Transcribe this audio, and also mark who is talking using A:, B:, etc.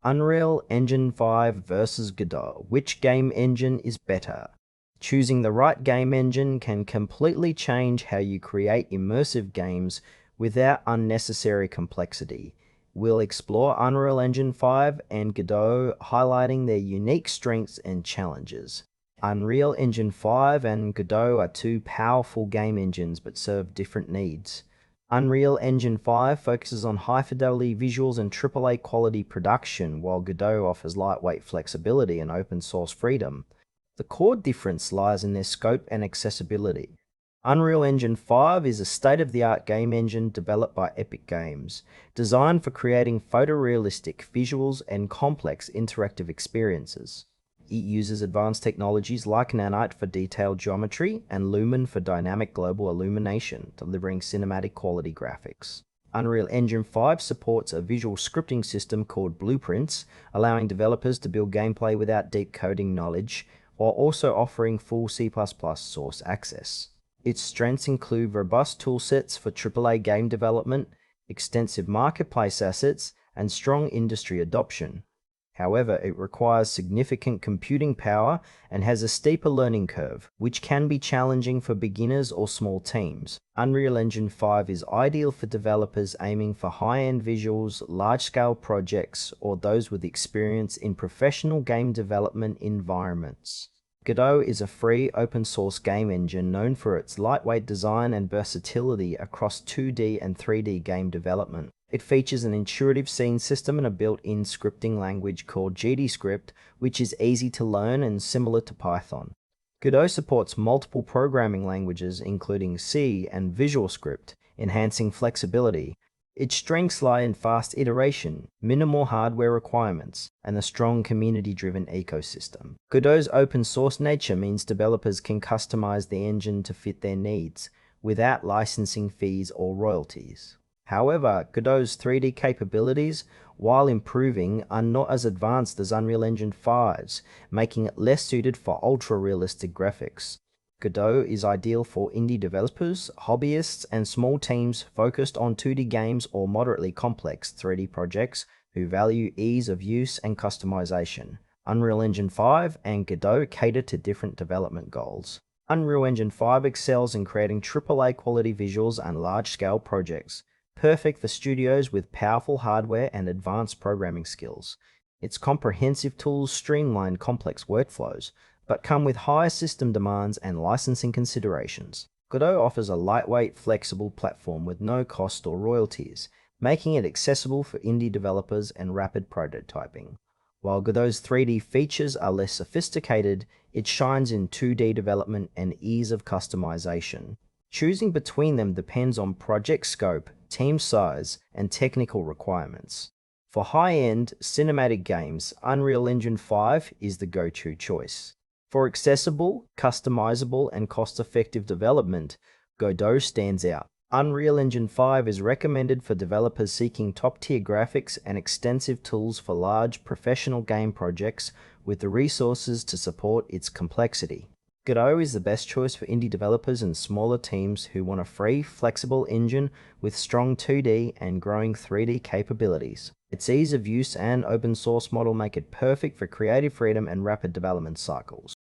A: Unreal Engine 5 versus Godot. Which game engine is better? Choosing the right game engine can completely change how you create immersive games without unnecessary complexity. We'll explore Unreal Engine 5 and Godot, highlighting their unique strengths and challenges. Unreal Engine 5 and Godot are two powerful game engines but serve different needs. Unreal Engine 5 focuses on high-fidelity visuals and AAA quality production, while Godot offers lightweight flexibility and open-source freedom. The core difference lies in their scope and accessibility. Unreal Engine 5 is a state-of-the-art game engine developed by Epic Games, designed for creating photorealistic visuals and complex interactive experiences. It uses advanced technologies like Nanite for detailed geometry and Lumen for dynamic global illumination, delivering cinematic quality graphics. Unreal Engine 5 supports a visual scripting system called Blueprints, allowing developers to build gameplay without deep coding knowledge, while also offering full C++ source access. Its strengths include robust toolsets for AAA game development, extensive marketplace assets, and strong industry adoption. However, it requires significant computing power and has a steeper learning curve, which can be challenging for beginners or small teams. Unreal Engine 5 is ideal for developers aiming for high-end visuals, large-scale projects, or those with experience in professional game development environments. Godot is a free, open-source game engine known for its lightweight design and versatility across 2D and 3D game development. It features an intuitive scene system and a built-in scripting language called GDScript, which is easy to learn and similar to Python. Godot supports multiple programming languages, including C and VisualScript, enhancing flexibility. Its strengths lie in fast iteration, minimal hardware requirements, and a strong community-driven ecosystem. Godot's open-source nature means developers can customize the engine to fit their needs, without licensing fees or royalties. However, Godot's 3D capabilities, while improving, are not as advanced as Unreal Engine 5's, making it less suited for ultra-realistic graphics. Godot is ideal for indie developers, hobbyists, and small teams focused on 2D games or moderately complex 3D projects who value ease of use and customization. Unreal Engine 5 and Godot cater to different development goals. Unreal Engine 5 excels in creating AAA quality visuals and large-scale projects, perfect for studios with powerful hardware and advanced programming skills. Its comprehensive tools streamline complex workflows, but come with high system demands and licensing considerations. Godot offers a lightweight, flexible platform with no cost or royalties, making it accessible for indie developers and rapid prototyping. While Godot's 3D features are less sophisticated, it shines in 2D development and ease of customization. Choosing between them depends on project scope, team size, and technical requirements. For high-end, cinematic games, Unreal Engine 5 is the go-to choice. For accessible, customizable, and cost-effective development, Godot stands out. Unreal Engine 5 is recommended for developers seeking top-tier graphics and extensive tools for large, professional game projects with the resources to support its complexity. Godot is the best choice for indie developers and smaller teams who want a free, flexible engine with strong 2D and growing 3D capabilities. Its ease of use and open source model make it perfect for creative freedom and rapid development cycles.